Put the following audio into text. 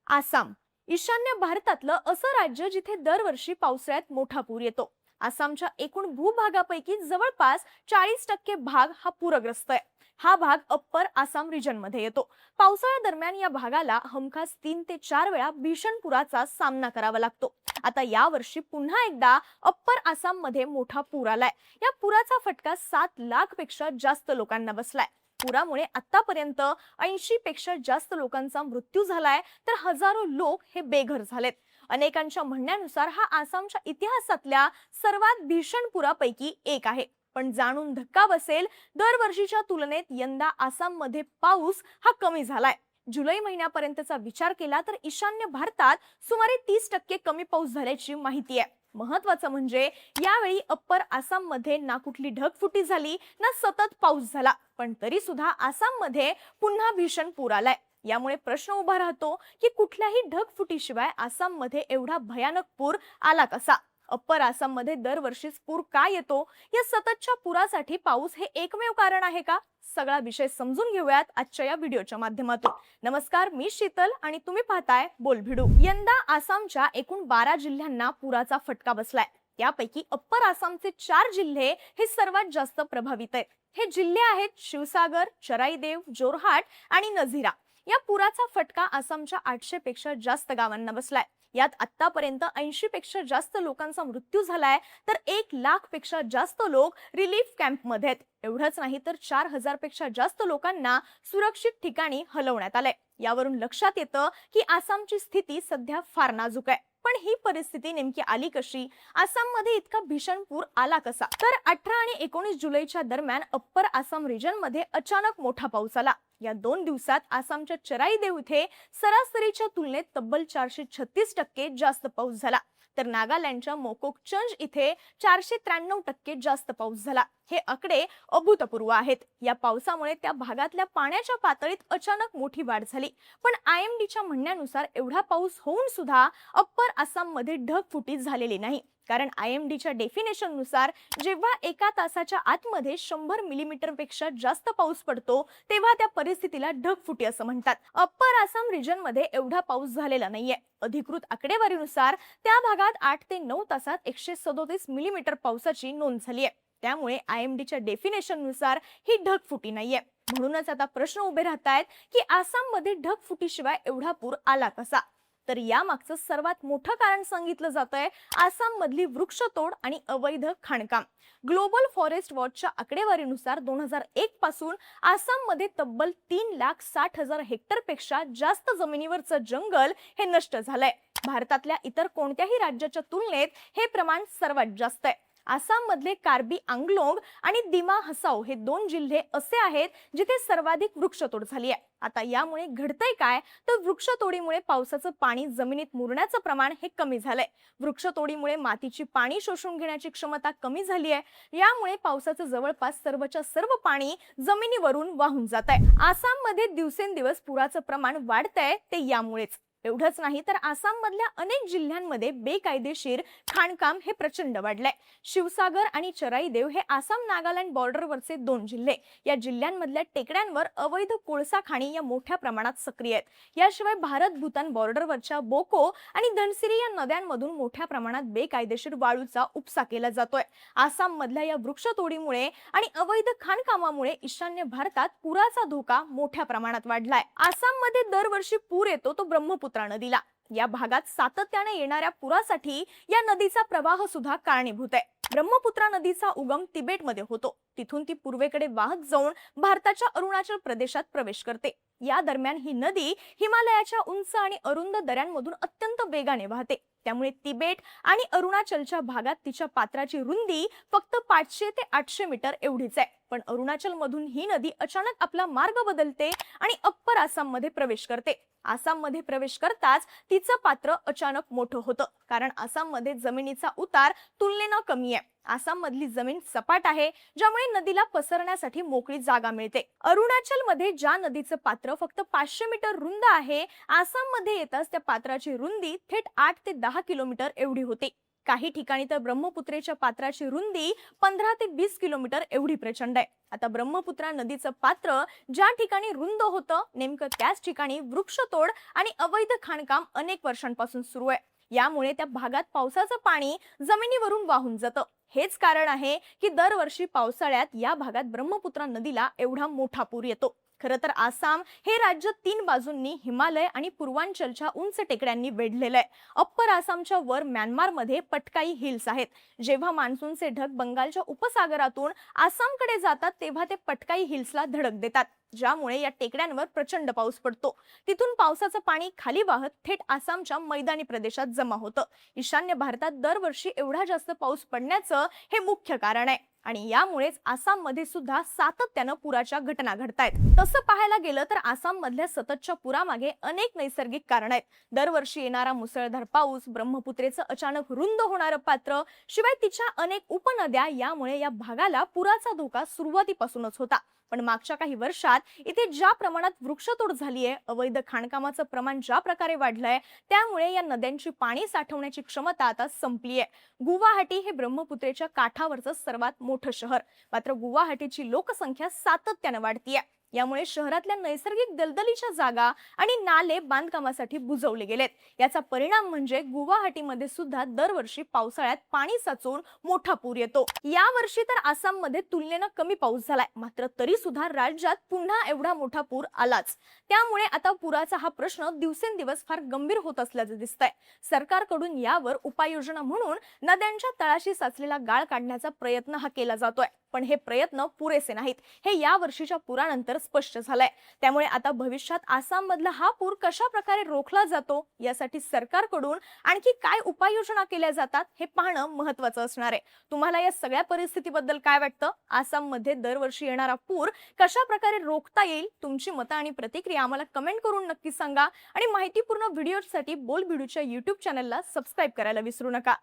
आसाम ईशान्य भारतातलं असं राज्य जिथे दरवर्षी पावसाळ्यात मोठा पूर येतो। आसामच्या एकूण भूभागापैकी जवळपास 40% भाग हा पूरग्रस्त आहे। हा भाग अप्पर आसाम रिजन मध्ये येतो। पावसाळ्यादरम्यान या भागाला हमखास 3 ते 4 वेळा भीषण पुराचा सामना करावा लागतो। आता या वर्षी पुन्हा एकदा अप्पर आसाम मध्ये मोठा पूर आलाय। या पुराचा फटका 7 लाख पेक्षा जास्त लोकांना बसलाय। पुरामुळे आतापर्यंत 80 पेक्षा जास्त लोकांचा मृत्यू झालाय, तर हजारो लोक हे बेघर झालेत। अनेकांच्या म्हणण्यानुसार हा आसामच्या इतिहासातल्या सर्वात भीषण पुरापैकी एक आहे। पण जाणून धक्का बसेल, दरवर्षीच्या तुलनेत यंदा आसाममध्ये पाऊस हा कमी झालाय। जुलै महिन्यापर्यंतचा विचार केला तर ईशान्य भारतात सुमारे 30% कमी पाऊस झाल्याची माहिती आहे। महत्त्वाचं म्हणजे यावेळी अप्पर आसाममध्ये ना कुठली ढगफुटी झाली ना सतत पाऊस झाला, पण तरी सुद्धा आसाममध्ये पुन्हा भीषण पूर आलाय। यामुळे प्रश्न उभा राहतो की कुठल्याही ढगफुटीशिवाय आसाममध्ये एवढा भयानक पूर आला कसा? अप्पर आसाममध्ये दरवर्षीच पूर का येतो? या सततच्या पुरासाठी पाऊस हे एकमेव कारण आहे का? सगळा विषय समजून घेऊयात आजच्या या व्हिडिओच्या माध्यमातून। नमस्कार, मी शीतल आणि तुम्ही पाहताय बोलभिडू। यंदा आसामच्या एकूण 12 जिल्ह्यांना पुराचा फटका बसलाय। त्यापैकी अप्पर आसामचे 4 जिल्हे हे सर्वात जास्त प्रभावित आहेत। हे जिल्हे आहेत शिवसागर, चराईदेव, जोरहाट आणि नझीरा। या पुराचा फटका आसामच्या 800 पेक्षा जास्त गावांना बसलाय। यात आतापर्यंत 80 पेक्षा जास्त लोकांचा मृत्यू झालाय, तर 1 लाख पेक्षा जास्त लोक रिलीफ कॅम्पमध्ये आहेत। एवढंच नाही तर 4000 पेक्षा जास्त लोकांना सुरक्षित ठिकाणी हलवण्यात आलंय। यावरून लक्षात येतं की आसामची स्थिती सध्या फार नाजूक आहे। पण ही परिस्थिती नेमकी आली कशी? आसाममध्ये इतका भीषण पूर आला कसा? तर 18 आणि 19 जुलैच्या दरम्यान अप्पर आसाम रिजन मध्ये अचानक मोठा पाऊस आला। या 2 दिवसात आसामच्या चराईदेव इथे सरासरीच्या तुलनेत तब्बल 436% जास्त पाऊस झाला, तर नागालँडच्या मोकोकचंज इथे 493% जास्त पाऊस झाला। हे आकडे अभूतपूर्व आहेत। या पावसामुळे त्या भागातल्या पाण्याच्या पातळीत अचानक मोठी वाढ झाली। पण IMDच्या म्हणण्यानुसार एवढा पाऊस होऊन सुद्धा अप्पर आसाममध्ये ढगफुटी झालेली नाही। कारण IMDच्या डेफिनेशन नुसार जेव्हा एका तासाच्या आतमध्ये 100 मिलीमीटर पेक्षा जास्त पाऊस पडतो, तेव्हा त्या परिस्थितीला ढगफुटी असं म्हणतात। अप्पर आसाम रिजन मध्ये एवढा पाऊस झालेला नाहीये। अधिकृत आकडेवारीनुसार त्या भागात 8 ते 9 तासात 137 मिलीमीटर पावसाची नोंद झाली आहे। त्यामुळे IMDच्या डेफिनेशन नुसार ही ढगफुटी नाहीये। म्हणूनच आता प्रश्न उभे राहतायत की आसाममध्ये ढगफुटीशिवाय एवढा पूर आला कसा? तर यामागचं सर्वात मोठं कारण सांगितलं जातंय आसाम मधली वृक्षतोड आणि अवैध खाणकाम। ग्लोबल फॉरेस्ट वॉचच्या आकडेवारीनुसार 2001 पासून आसाममध्ये तब्बल 3,60,000 हेक्टर पेक्षा जास्त जमिनीवरचं जंगल हे नष्ट झालंय। भारतातल्या इतर कोणत्याही राज्याच्या तुलनेत हे प्रमाण सर्वात जास्त आहे। आसाम मधले कार्बी आंग्लोंग आणि दिमा हसाओ हे 2 जिल्हे असे आहेत जिथे सर्वाधिक वृक्षतोड झाली आहे। आता यामुळे घडतंय काय? तर वृक्षतोडीमुळे पावसाचं पाणी जमिनीत मुरण्याचं प्रमाण हे कमी झालंय। वृक्षतोडीमुळे मातीची पाणी शोषून घेण्याची क्षमता कमी झाली आहे। यामुळे पावसाचं जवळपास सर्वच्या सर्व पाणी जमिनीवरून वाहून जातंय। आसाममध्ये दिवसेंदिवस पुराचं प्रमाण वाढतंय ते यामुळेच। एवढंच नाही तर आसाम मधल्या अनेक जिल्ह्यांमध्ये बेकायदेशीर खाणकाम हे प्रचंड वाढलंय। शिवसागर आणि चराईदेव हे आसाम नागालँड बॉर्डरवरचे 2 जिल्हे। या जिल्ह्यांमधल्या टेकड्यांवर अवैध कोळसा खाणी या मोठ्या प्रमाणात सक्रिय आहेत। याशिवाय भारत भूतान बॉर्डरवरच्या बोको आणि धनसिरी या नद्यांमधून मोठ्या प्रमाणात बेकायदेशीर वाळूचा उपसा केला जातोय। आसाम मधल्या या वृक्षतोडीमुळे आणि अवैध खाणकामामुळे ईशान्य भारतात पुराचा धोका मोठ्या प्रमाणात वाढलाय। आसाम मध्ये दरवर्षी पूर येतो तो ब्रह्मपुत्रा नदीला। या भागात सातत्याने येणाऱ्या पुरासाठी या नदीचा प्रवाह सुद्धा कारणीभूत आहे। ब्रह्मपुत्रा नदीचा उगम तिबेटमध्ये होतो। तिथून ती पूर्वेकडे वाहत जाऊन भारताच्या अरुणाचल प्रदेशात प्रवेश करते। या दरम्यान ही नदी हिमालयाच्या उंच आणि अरुंद दऱ्यांमधून अत्यंत वेगाने वाहते। त्यामुळे तिबेट आणि अरुणाचलच्या भागात तिच्या पात्राची रुंदी फक्त 500 ते 800 मीटर एवढीच आहे। पण अरुणाचल मधून ही नदी अचानक आपला मार्ग बदलते आणि अप्पर आसाम मध्ये प्रवेश करते। आसाम मध्ये प्रवेश करताच तिचं पात्र अचानक मोठं होतं, कारण आसाम मध्ये जमिनीचा उतार तुलनेनं कमी आहे। आसाम मधली जमीन सपाट आहे, ज्यामुळे नदीला पसरण्यासाठी मोकळी जागा मिळते। अरुणाचल मध्ये ज्या नदीचं पात्र फक्त 500 मीटर रुंद आहे, आसाम मध्ये येताच त्या पात्राची रुंदी थेट 8 ते 10 किलोमीटर एवढी होते। काही ठिकाणी तर ब्रह्मपुत्रेच्या पात्राची रुंदी 15 ते 20 किलोमीटर एवढी प्रचंड आहे. आता ब्रह्मपुत्रा नदीचं पात्र ज्या ठिकाणी रुंद होतं नेमकं त्याच ठिकाणी वृक्षतोड आणि अवैध खाणकाम अनेक वर्षांपासून सुरू आहे. यामुळे त्या भागात पावसाचं पाणी जमिनीवरून वाहून जातं. हेच कारण आहे की दरवर्षी पावसाळ्यात या भागात ब्रह्मपुत्रा नदीला एवढा मोठा पूर येतो. खरं तर आसाम हे राज्य 3 बाजूंनी हिमालय आणि पूर्वांचलच्या उंच टेकड्यांनी वेढलेलं आहे. अप्पर आसामच्या वर म्यानमारमध्ये पटकाई हिल्स आहेत. जेव्हा मान्सूनचे ढग बंगालच्या उपसागरातून आसामकडे जातात तेव्हा ते पटकाई हिल्सला धडक देतात, ज्यामुळे या टेकड्यांवर प्रचंड पाऊस पडतो. तिथून पावसाचं पाणी खाली वाहत थेट आसामच्या मैदानी प्रदेशात जमा होतं. ईशान्य भारतात दरवर्षी एवढा जास्त पाऊस पडण्याचं हे मुख्य कारण आहे आणि यामुळेच आसाममध्ये सुद्धा सातत्यानं पुराच्या घटना घडतायत. तसं पाहायला गेलं तर आसाम मधल्या सततच्या पुरामागे अनेक नैसर्गिक कारण आहेत. दरवर्षी येणारा मुसळधार पाऊस, ब्रह्मपुत्रेचं अचानक रुंद होणारं पात्र, शिवाय तिच्या अनेक उपनद्या, यामुळे या भागाला पुराचा धोका सुरुवातीपासूनच होता. पण मागच्या काही वर्षात इथे ज्या प्रमाणात वृक्षतोड झालीये, अवैध खाणकामाचं प्रमाण ज्या प्रकारे वाढलंय, त्यामुळे या नद्यांची पाणी साठवण्याची क्षमता आता संपलीये. गुवाहाटी हे ब्रह्मपुत्रेच्या काठावरचं सर्वात मोठं शहर, मात्र गुवाहाटीची लोकसंख्या सातत्यानं वाढतीये. यामुळे शहरातल्या नैसर्गिक दलदलीच्या जागा आणि नाले बांधकामासाठी बुजवले गेलेत. याचा परिणाम म्हणजे गुवाहाटीमध्ये सुद्धा दरवर्षी पावसाळ्यात पाणी साचून मोठा पूर येतो. या वर्षी तर आसाममध्ये तुलनेनं कमी पाऊस झालाय, मात्र तरी सुद्धा राज्यात पुन्हा एवढा मोठा पूर आलाच. त्यामुळे आता पुराचा हा प्रश्न दिवसेंदिवस फार गंभीर होत असल्याचं दिसतंय. सरकारकडून यावर उपाययोजना म्हणून नद्यांच्या तळाशी साचलेला गाळ काढण्याचा प्रयत्न हा केला जातोय, पण हे प्रयत्न पुरेसे नाहीत, हे या वर्षीच्या पुरानंतर स्पष्ट झालंय. त्यामुळे आता भविष्यात आसाम मधला हा पूर कशा प्रकारे रोखला जातो, यासाठी सरकारकडून आणखी काय उपाययोजना केल्या जातात हे पाहणं महत्त्वाचं असणार आहे. तुम्हाला या सगळ्या परिस्थितीबद्दल काय वाटतं? आसाम मध्ये दरवर्षी येणारा पूर कशा प्रकारे रोखता येईल? तुमची मतं आणि प्रतिक्रिया आम्हाला कमेंट करून नक्की सांगा आणि माहितीपूर्ण व्हिडिओसाठी बोलबिडूच्या YouTube चॅनलला सबस्क्राईब करायला विसरू नका.